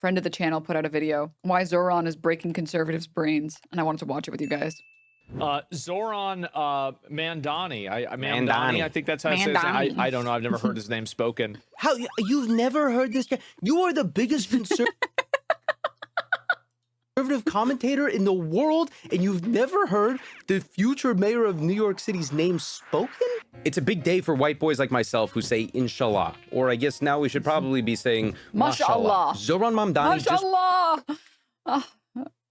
friend of the channel, put out a video, why Zoron is breaking conservatives' brains, and I wanted to watch it with you guys. Zoran Mandani. Mandani, I think that's how it says. I don't know. I've never heard his name spoken. How you've never heard this guy? You are the biggest conservative commentator in the world, and you've never heard the future mayor of New York City's name spoken? It's a big day for white boys like myself who say inshallah, or I guess now we should probably be saying mashallah. Zoran Mamdani mashallah.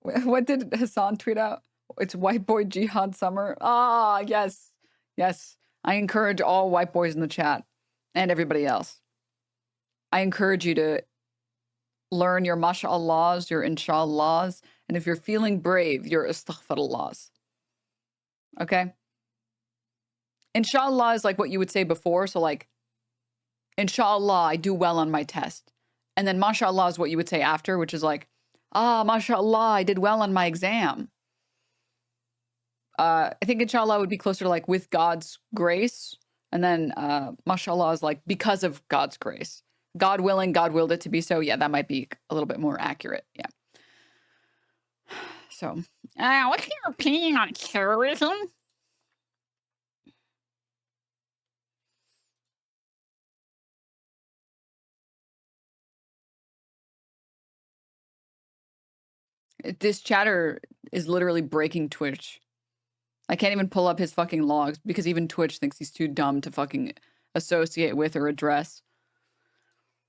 What did Hassan tweet out? It's white boy jihad summer. Ah, yes. Yes. I encourage all white boys in the chat and everybody else. I encourage you to learn your masha'Allahs, your insha'Allahs, and if you're feeling brave, your astaghfirullahs. Okay? Inshallah is like what you would say before. So like, inshallah, I do well on my test. And then mashallah is what you would say after, which is like, mashallah, I did well on my exam. I think inshallah would be closer to like with God's grace. And then mashallah is like because of God's grace. God willing, God willed it to be so. Yeah, that might be a little bit more accurate. Yeah. So, what's your opinion on terrorism? This chatter is literally breaking Twitch. I can't even pull up his fucking logs because even Twitch thinks he's too dumb to fucking associate with or address.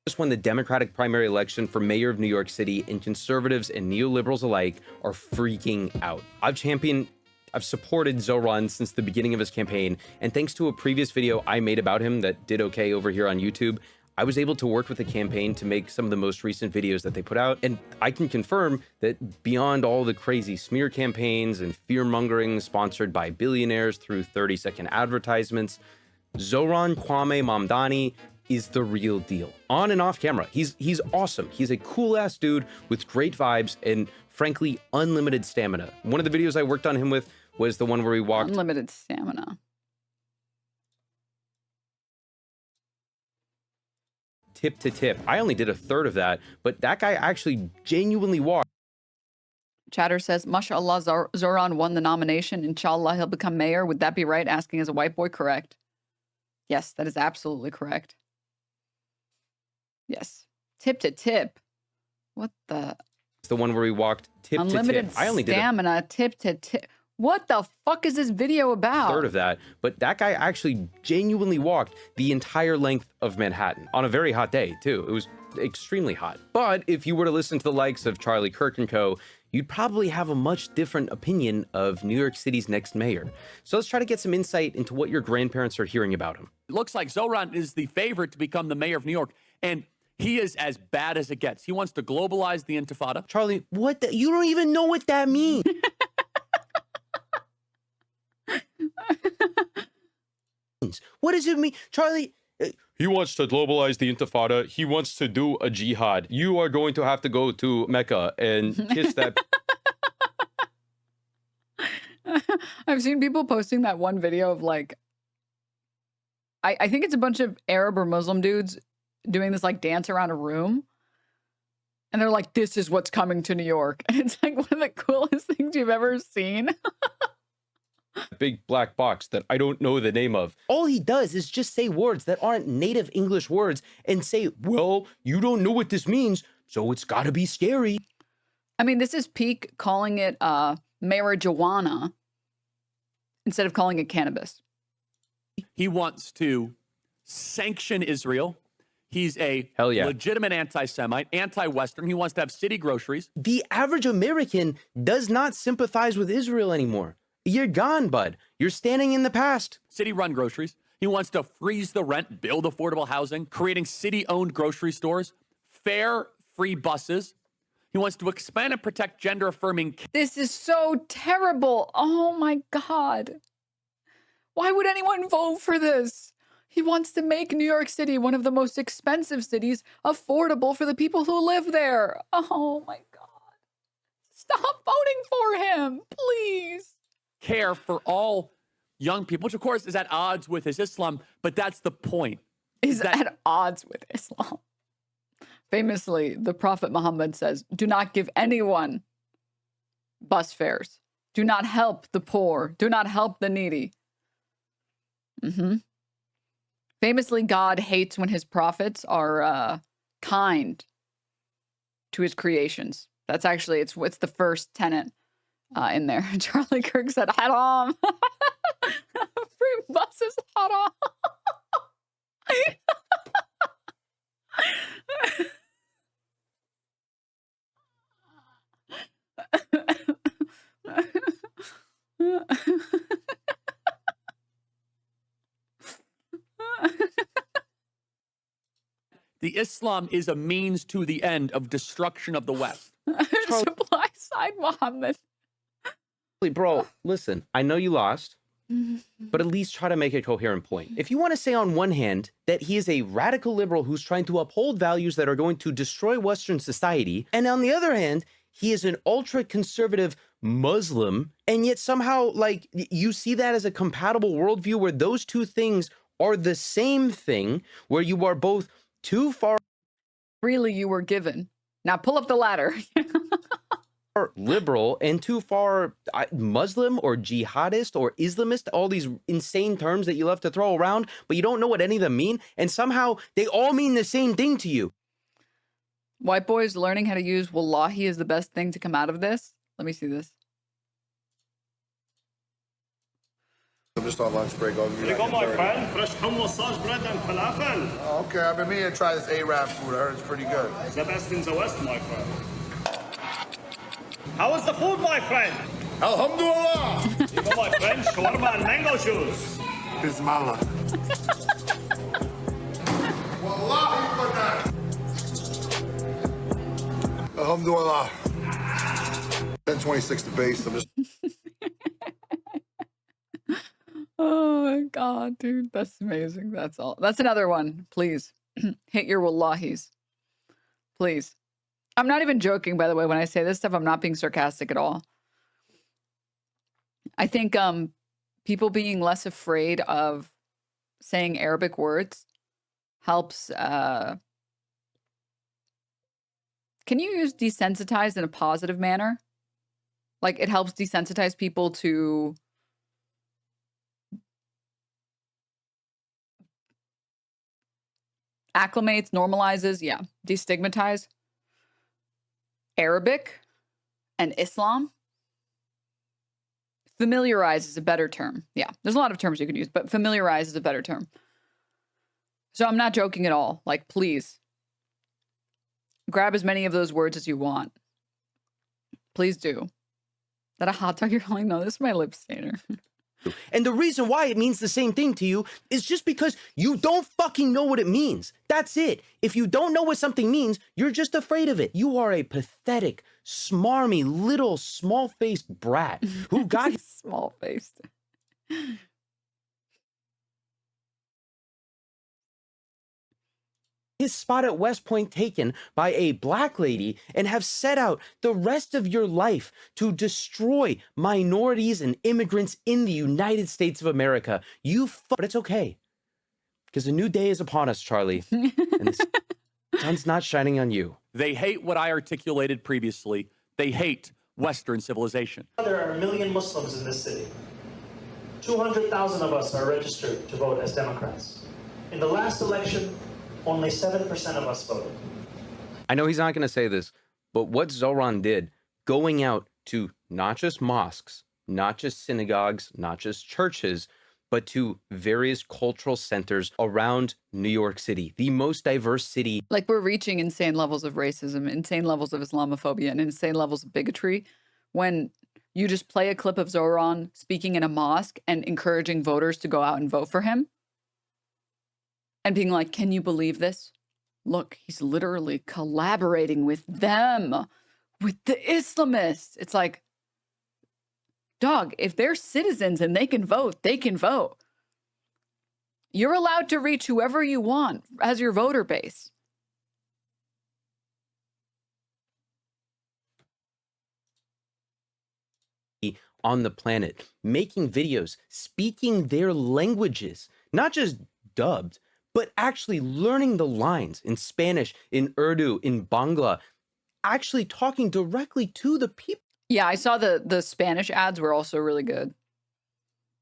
Just won the Democratic primary election for mayor of New York City, and conservatives and neoliberals alike are freaking out. I've supported Zoran since the beginning of his campaign, and thanks to a previous video I made about him that did okay over here on YouTube, I was able to work with the campaign to make some of the most recent videos that they put out, and I can confirm that beyond all the crazy smear campaigns and fear-mongering sponsored by billionaires through 30-second advertisements, Zoran Kwame Mamdani is the real deal. On and off camera, he's awesome. He's a cool-ass dude with great vibes and, frankly, unlimited stamina. One of the videos I worked on him with was the one where he walked... Unlimited stamina. Tip to tip. I only did a third of that, but that guy actually genuinely walked. Chatter says, mashallah, Zoran won the nomination. Inshallah, he'll become mayor. Would that be right? Asking as a white boy. Correct. Yes, that is absolutely correct. Yes. Tip to tip. What the? It's the one where he walked tip Unlimited to tip. I only did stamina, tip to tip. What the fuck is this video about? Third of that, but that guy actually genuinely walked the entire length of Manhattan on a very hot day too. It was extremely hot. But if you were to listen to the likes of Charlie Kirk and co, you'd probably have a much different opinion of New York City's next mayor. So let's try to get some insight into what your grandparents are hearing about him. It looks like Zoran is the favorite to become the mayor of New York, and he is as bad as it gets. He wants to globalize the Intifada. Charlie, what the? You don't even know what that means. What does it mean? Charlie, he wants to globalize the Intifada. He wants to do a jihad. You are going to have to go to Mecca and kiss that. I've seen people posting that one video of like, I think it's a bunch of Arab or Muslim dudes doing this like dance around a room. And they're like, this is what's coming to New York. And it's like one of the coolest things you've ever seen. Big black box that I don't know the name of. All he does is just say words that aren't native English words and say, well, you don't know what this means, so it's gotta be scary. I mean, this is peak calling it marijuana instead of calling it cannabis. He wants to sanction Israel. He's a legitimate anti-Semite, anti-Western. He wants to have city groceries. The average American does not sympathize with Israel anymore. You're gone, bud. You're standing in the past. City-run groceries. He wants to freeze the rent, build affordable housing, creating city-owned grocery stores, fare, free buses. He wants to expand and protect gender-affirming... This is so terrible. Oh, my God. Why would anyone vote for this? He wants to make New York City one of the most expensive cities affordable for the people who live there. Oh, my God. Stop voting for him, please. Care for all young people, which of course is at odds with his Islam, but that's the point. Is that at odds with Islam? Famously, the Prophet Muhammad says, do not give anyone bus fares. Do not help the poor. Do not help the needy. Famously, God hates when his prophets are kind to his creations. That's actually, it's the first tenet in there. Charlie Kirk said, haram. Free bus is haram. The Islam is a means to the end of destruction of the West. Supply side Muhammad. Bro, listen, I know you lost, but at least try to make a coherent point. If you want to say on one hand that he is a radical liberal who's trying to uphold values that are going to destroy Western society, and on the other hand, he is an ultra-conservative Muslim, and yet somehow, like, you see that as a compatible worldview where those two things are the same thing, where you are both too far Freely you were given. Now pull up the ladder. liberal and too far Muslim or jihadist or Islamist, all these insane terms that you love to throw around, but you don't know what any of them mean, and somehow they all mean the same thing to you. White boys learning how to use wallahi is the best thing to come out of this. Let me see this. I'm just on lunch break. There you go, my friend. Fresh hummus, sauce, bread, and falafel. Oh, okay, I've been meaning to try this Arab food. I heard it's pretty good. It's the best in the West, my friend. How is the food, my friend? Alhamdulillah. There you go, my friend. Shawarma and mango juice. Bismillah. Wallahi for that. Alhamdulillah. 1026 to base. I'm just. Oh my God, dude. That's amazing. That's all. That's another one. Please hit your wallahis. Please. I'm not even joking, by the way. When I say this stuff, I'm not being sarcastic at all. I think people being less afraid of saying Arabic words helps. Can you use desensitize in a positive manner? Like it helps desensitize people to acclimates, normalizes, yeah, destigmatize. Arabic and Islam. Familiarize is a better term. Yeah, there's a lot of terms you could use, but familiarize is a better term. So I'm not joking at all. Like, please grab as many of those words as you want. Please do. That a hot dog? You're like, no, this is my lip stainer. And the reason why it means the same thing to you is just because you don't fucking know what it means. That's it. If you don't know what something means, you're just afraid of it. You are a pathetic, smarmy, little, small-faced brat who got small-faced. his spot at West Point taken by a black lady and have set out the rest of your life to destroy minorities and immigrants in the United States of America. But it's okay, because a new day is upon us, Charlie, and the sun's not shining on you. They hate what I articulated previously. They hate Western civilization. There are 1 million Muslims in this city. 200,000 of us are registered to vote as Democrats. In the last election, only 7% of us voted. I know he's not going to say this, but what Zoron did, going out to not just mosques, not just synagogues, not just churches, but to various cultural centers around New York City, the most diverse city. Like, we're reaching insane levels of racism, insane levels of Islamophobia, and insane levels of bigotry when you just play a clip of Zoron speaking in a mosque and encouraging voters to go out and vote for him. And being like, can you believe this? Look, he's literally collaborating with them, with the Islamists. It's like, dog, if they're citizens and they can vote, they can vote. You're allowed to reach whoever you want as your voter base. On the planet, making videos, speaking their languages, not just dubbed, but actually learning the lines in Spanish, in Urdu, in Bangla, actually talking directly to the people Yeah, I saw the Spanish ads were also really good.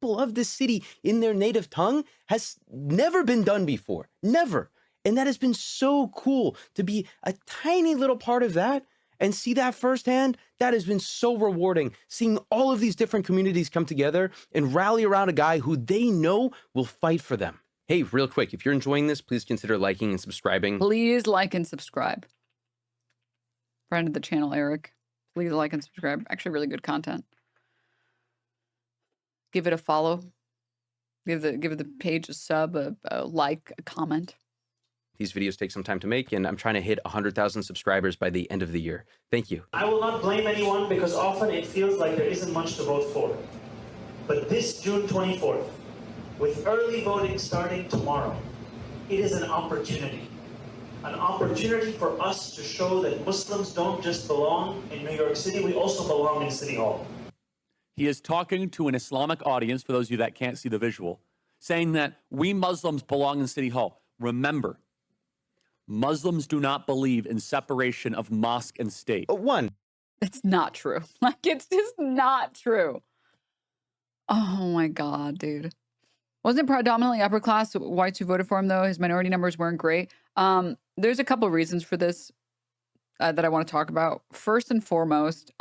of this city in their native tongue has never been done before. Never. And that has been so cool to be a tiny little part of that and see that firsthand. That has been so rewarding, seeing all of these different communities come together and rally around a guy who they know will fight for them. Hey, real quick, if you're enjoying this, please consider liking and subscribing. Please like and subscribe. Friend of the channel, Eric. Please like and subscribe. Actually, really good content. Give it a follow. Give the page a sub, a like, a comment. These videos take some time to make, and I'm trying to hit 100,000 subscribers by the end of the year. Thank you. I will not blame anyone because often it feels like there isn't much to vote for. But this June 24th, with early voting starting tomorrow, it is an opportunity. An opportunity for us to show that Muslims don't just belong in New York City, we also belong in City Hall. He is talking to an Islamic audience, for those of you that can't see the visual, saying that we Muslims belong in City Hall. Remember, Muslims do not believe in separation of mosque and state. One. It's not true. Like, it's just not true. Oh my God, dude. Wasn't predominantly upper class whites who voted for him, though. His minority numbers weren't great. There's a couple reasons for this that I want to talk about. First and foremost,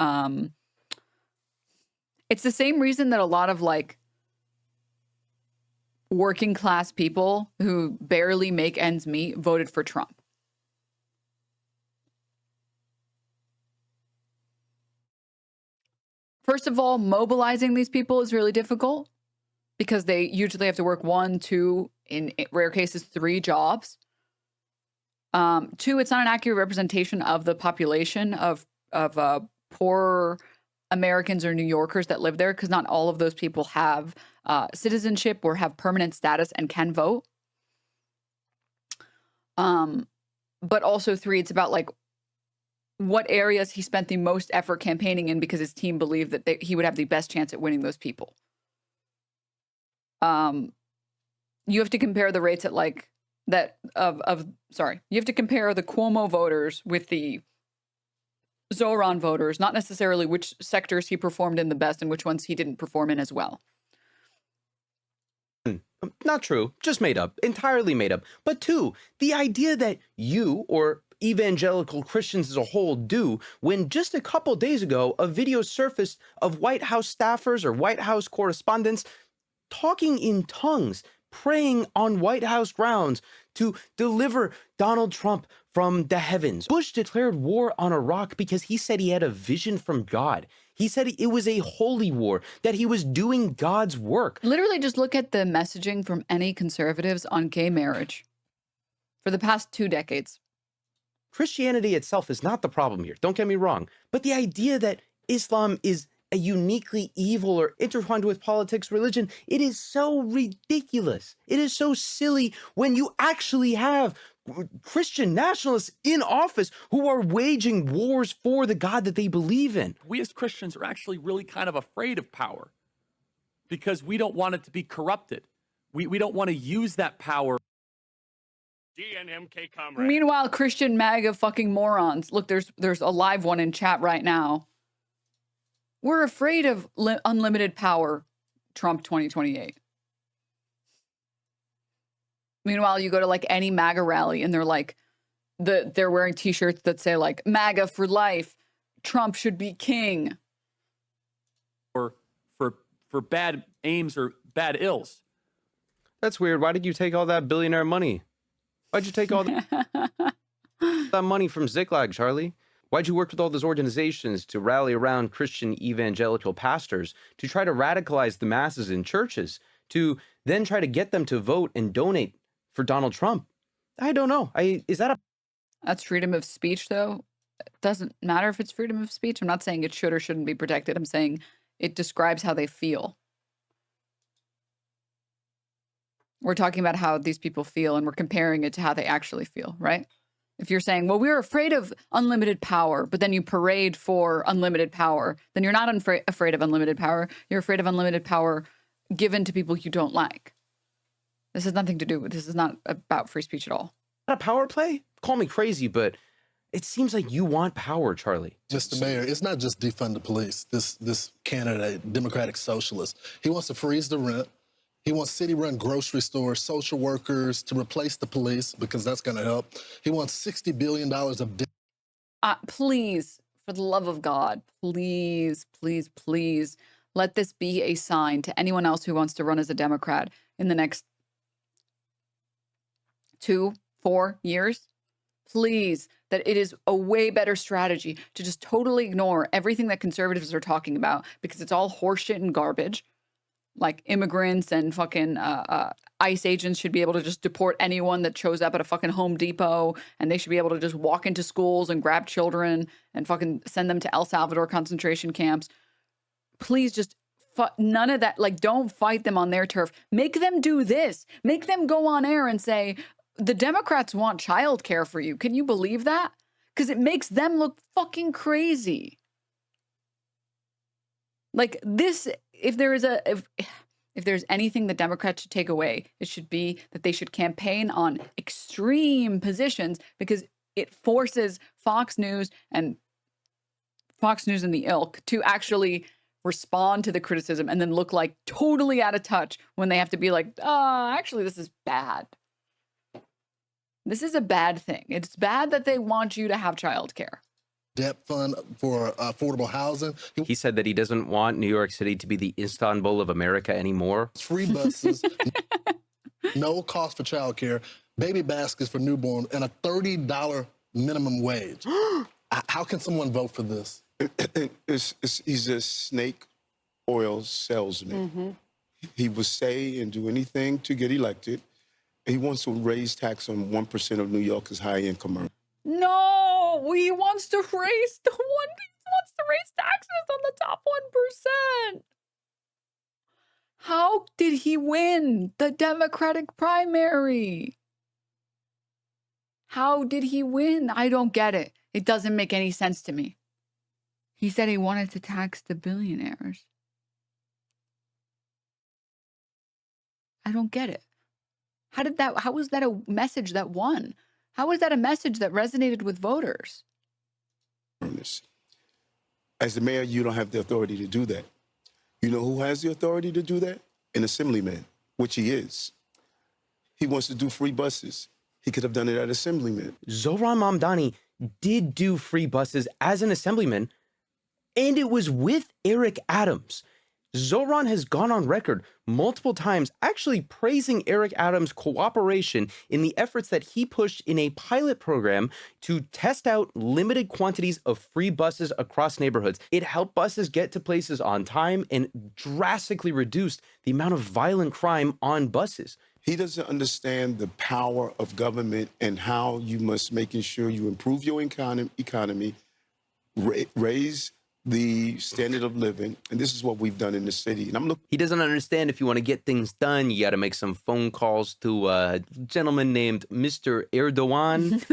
it's the same reason that a lot of like working class people who barely make ends meet voted for Trump. First of all, mobilizing these people is really difficult because they usually have to work 1, 2, in rare cases, 3 jobs. 2, it's not an accurate representation of the population of poor Americans or New Yorkers that live there, because not all of those people have citizenship or have permanent status and can vote. But also 3, it's about like what areas he spent the most effort campaigning in because his team believed that he would have the best chance at winning those people. You have to compare the rates at like that you have to compare the Cuomo voters with the Zoron voters, not necessarily which sectors he performed in the best and which ones he didn't perform in as well. Not true. Just made up. Entirely made up. But 2, the idea that you or evangelical Christians as a whole do when just a couple days ago a video surfaced of White House staffers or White House correspondents talking in tongues, praying on White House grounds to deliver Donald Trump from the heavens. Bush declared war on Iraq because he said he had a vision from God. He said it was a holy war, that he was doing God's work. Literally just look at the messaging from any conservatives on gay marriage for the past 2 decades. Christianity itself is not the problem here, don't get me wrong, but the idea that Islam is a uniquely evil or intertwined with politics, religion, it is so ridiculous. It is so silly when you actually have Christian nationalists in office who are waging wars for the God that they believe in. We as Christians are actually really kind of afraid of power because we don't want it to be corrupted. We don't want to use that power. DNMK comrade. Meanwhile, Christian MAGA fucking morons. Look, there's a live one in chat right now. We're afraid of unlimited power, Trump 2028. Meanwhile, you go to like any MAGA rally and they're like, they're wearing t-shirts that say like MAGA for life, Trump should be king. Or for bad aims or bad ills. That's weird. Why did you take all that billionaire money? Why'd you take all that money from Ziklag, Charlie? Why'd you work with all those organizations to rally around Christian evangelical pastors to try to radicalize the masses in churches, to then try to get them to vote and donate for Donald Trump? I don't know. That's freedom of speech, though. It doesn't matter if it's freedom of speech. I'm not saying it should or shouldn't be protected. I'm saying it describes how they feel. We're talking about how these people feel, and we're comparing it to how they actually feel, right? If you're saying, well, we're afraid of unlimited power, but then you parade for unlimited power, then you're not afraid of unlimited power. You're afraid of unlimited power given to people you don't like. This has nothing to do with, this is not about free speech at all. Not a power play? Call me crazy, but it seems like you want power, Charlie. Mr. Mayor, it's not just defund the police. This candidate, Democratic Socialist, he wants to freeze the rent. He wants city-run grocery stores, social workers to replace the police because that's going to help. He wants $60 billion of debt. Please, for the love of God, please, please, please, let this be a sign to anyone else who wants to run as a Democrat in the next 2-4 years. Please, that it is a way better strategy to just totally ignore everything that conservatives are talking about because it's all horseshit and garbage. Like immigrants and fucking ICE agents should be able to just deport anyone that shows up at a fucking Home Depot, and they should be able to just walk into schools and grab children and fucking send them to El Salvador concentration camps. Please just none of that. Like, don't fight them on their turf. Make them do this. Make them go on air and say, the Democrats want childcare for you. Can you believe that? Because it makes them look fucking crazy. Like this, if there's anything the Democrats should take away, it should be that they should campaign on extreme positions because it forces Fox News and the ilk to actually respond to the criticism and then look like totally out of touch when they have to be like, actually, this is bad. This is a bad thing. It's bad that they want you to have childcare. Debt fund for affordable housing. He said that he doesn't want New York City to be the Istanbul of America anymore. Free buses, no cost for childcare, baby baskets for newborn, and a $30 minimum wage. How can someone vote for this? He's a snake oil salesman. Mm-hmm. He will say and do anything to get elected. He wants to raise tax on 1% of New Yorkers' high-income earners. No, he wants to raise taxes on the top 1%. How did he win the Democratic primary? How did he win? I don't get it. It doesn't make any sense to me. He said he wanted to tax the billionaires. I don't get it. How was that a message that won? How was that a message that resonated with voters? As the mayor, you don't have the authority to do that. You know who has the authority to do that? An assemblyman, which he is. He wants to do free buses. He could have done it as assemblyman. Zohran Mamdani did do free buses as an assemblyman, and it was with Eric Adams. Zohran has gone on record multiple times actually praising Eric Adams' cooperation in the efforts that he pushed in a pilot program to test out limited quantities of free buses across neighborhoods. It helped buses get to places on time and drastically reduced the amount of violent crime on buses. He doesn't understand the power of government and how you must making sure you improve your economy, raise the standard of living, and this is what we've done in the city. And I'm looking. He doesn't understand if you want to get things done, you got to make some phone calls to a gentleman named Mr. Erdogan,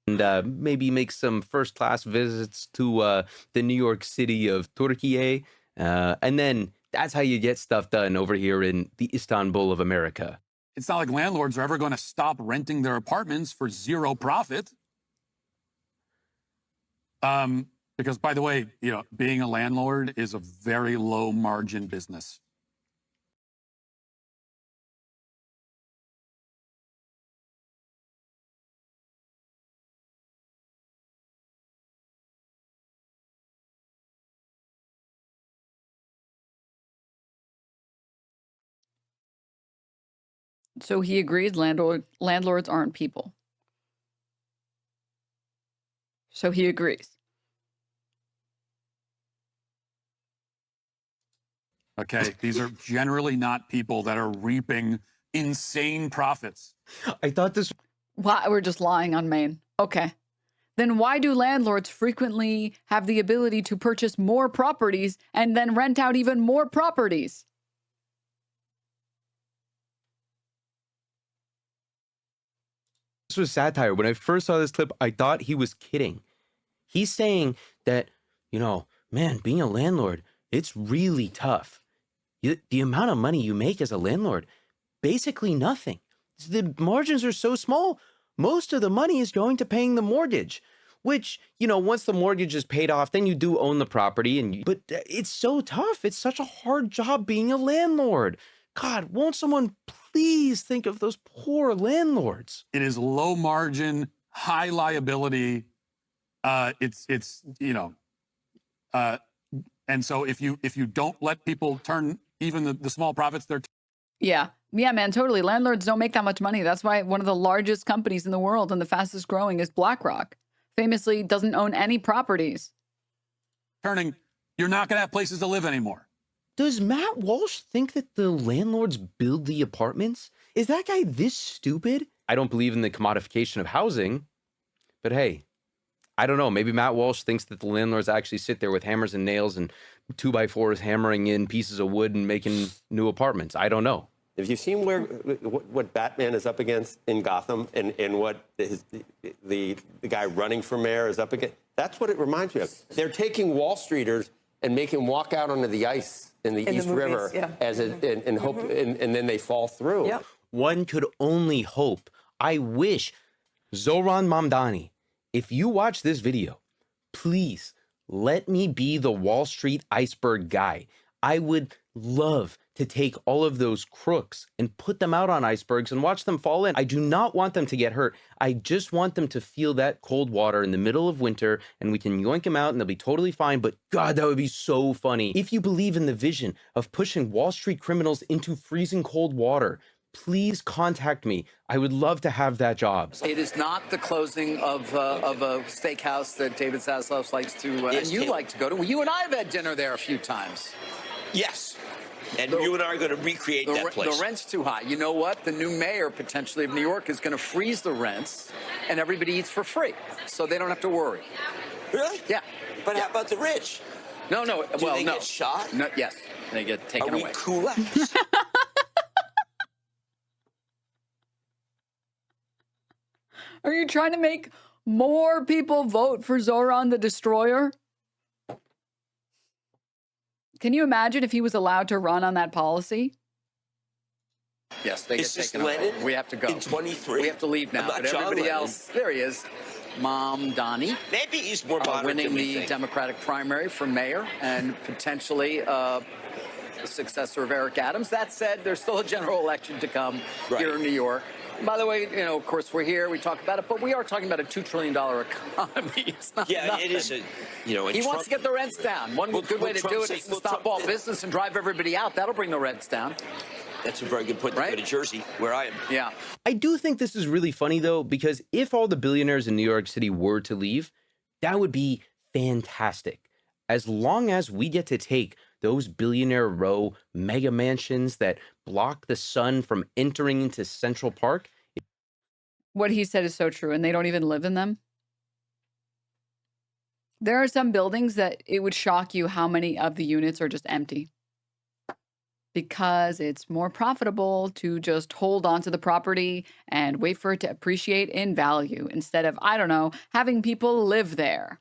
and maybe make some first-class visits to the New York city of Turkey, and then that's how you get stuff done over here in the Istanbul of America. It's not like landlords are ever going to stop renting their apartments for zero profit. Because, by the way, being a landlord is a very low margin business. So he agrees landlords aren't people. So he agrees. Okay, these are generally not people that are reaping insane profits. I thought this... Why, we're just lying on Maine. Okay. Then why do landlords frequently have the ability to purchase more properties and then rent out even more properties? This was satire. When I first saw this clip, I thought he was kidding. He's saying that, man, being a landlord, it's really tough. the amount of money you make as a landlord, basically nothing. The margins are so small. Most of the money is going to paying the mortgage, which, you know, once the mortgage is paid off, then you do own the property. But it's so tough. It's such a hard job being a landlord. God, won't someone please think of those poor landlords? It is low margin, high liability. It's you know, and so if you don't let people turn even the small profits they're Yeah, man, totally. Landlords don't make that much money. That's why one of the largest companies in the world and the fastest growing is BlackRock. Famously doesn't own any properties. turning, you're not going to have places to live anymore. Does Matt Walsh think that the landlords build the apartments? Is that guy this stupid? I don't believe in the commodification of housing, but hey, I don't know. Maybe Matt Walsh thinks that the landlords actually sit there with hammers and nails and 2x4s hammering in pieces of wood and making new apartments. I don't know. Have you seen what Batman is up against in Gotham and what the guy running for mayor is up against? That's what it reminds me of. They're taking Wall Streeters and make him walk out onto the ice in the East River as and hope, and then they fall through. Yep. One could only hope. I wish, Zoran Mamdani, if you watch this video, please let me be the Wall Street iceberg guy. I would love to take all of those crooks and put them out on icebergs and watch them fall in. I do not want them to get hurt. I just want them to feel that cold water in the middle of winter, and we can yoink them out and they'll be totally fine. But God, that would be so funny. If you believe in the vision of pushing Wall Street criminals into freezing cold water, please contact me. I would love to have that job. It is not the closing of a steakhouse that David Zaslav likes to, and you like to go to. You and I have had dinner there a few times. Yes. And you and I are going to recreate that place. The rent's too high. You know what? The new mayor, potentially, of New York is going to freeze the rents, and everybody eats for free, so they don't have to worry. Really? Yeah. But how about the rich? No. Do they no. get shot? No, yes. They get taken away. Are we kulaks? Are you trying to make more people vote for Zoran the Destroyer? Can you imagine if he was allowed to run on that policy? Yes, they get taken Lenin away. We have to go. In 23. We have to leave now. But everybody else, there he is. Mamdani. Maybe he's more modern winning than we the think. Democratic primary for mayor and potentially the successor of Eric Adams. That said, there's still a general election to come here in New York. By the way, you know, of course, we're here, we talk about it, but we are talking about a $2 trillion economy. It's not nothing. It is a, you know. He wants to get the rents down. One good way to do it is to stop all business and drive everybody out. That'll bring the rents down. That's a very good point. Right? To Jersey, where I am. Yeah. I do think this is really funny, though, because if all the billionaires in New York City were to leave, that would be fantastic. As long as we get to take those billionaire row mega mansions that block the sun from entering into Central Park. What he said is so true, and they don't even live in them. There are some buildings that it would shock you how many of the units are just empty. Because it's more profitable to just hold on to the property and wait for it to appreciate in value instead of, I don't know, having people live there.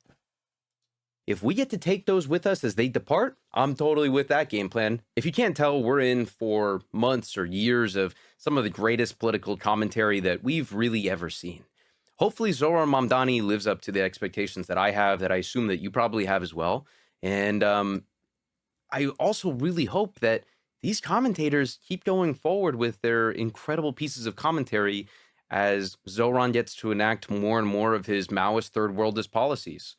If we get to take those with us as they depart, I'm totally with that game plan. If you can't tell, we're in for months or years of some of the greatest political commentary that we've really ever seen. Hopefully Zoran Mamdani lives up to the expectations that I have, that I assume that you probably have as well. And I also really hope that these commentators keep going forward with their incredible pieces of commentary as Zoran gets to enact more and more of his Maoist third worldist policies.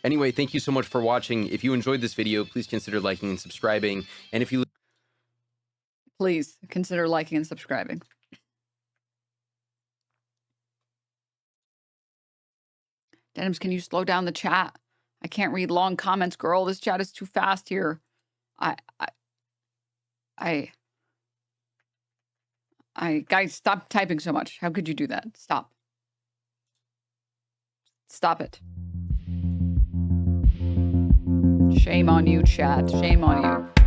Anyway, thank you so much for watching. If you enjoyed this video, please consider liking and subscribing. And if you... Please consider liking and subscribing. Denims, can you slow down the chat? I can't read long comments, girl. This chat is too fast here. Guys, stop typing so much. How could you do that? Stop. Stop it. Shame on you, chat. Shame on you.